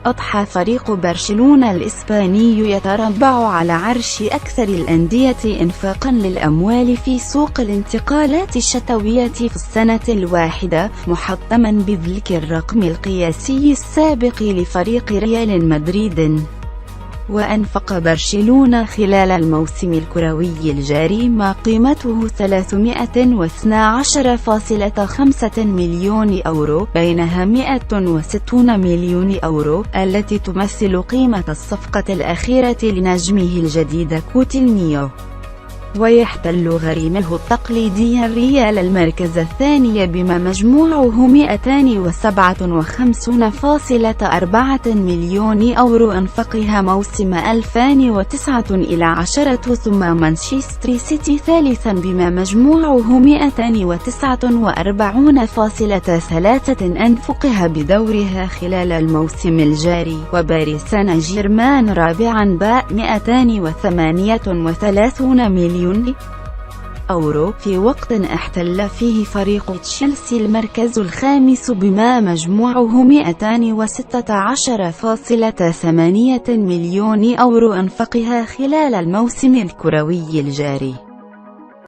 أضحى فريق برشلونة الإسباني يتربع على عرش أكثر الأندية إنفاقاً للأموال في سوق الانتقالات الشتوية في السنة الواحدة، محطماً بذلك الرقم القياسي السابق لفريق ريال مدريد. وأنفق برشلونة خلال الموسم الكروي الجاري ما قيمته 312.5 مليون يورو، بينها 160 مليون يورو التي تمثل قيمة الصفقة الأخيرة لنجمه الجديد كوتينيو. ويحتل غريمه التقليدي الريال المركز الثاني بما مجموعه 257.4 مليون يورو أنفقها موسم 2009-10، ثم مانشستر سيتي ثالثا بما مجموعه 249.3 أنفقها بدورها خلال الموسم الجاري، وباريس سان جيرمان رابعا ب 238 مليون يورو، في وقت احتل فيه فريق تشيلسي المركز الخامس بما مجموعه 216.8 مليون يورو أنفقها خلال الموسم الكروي الجاري.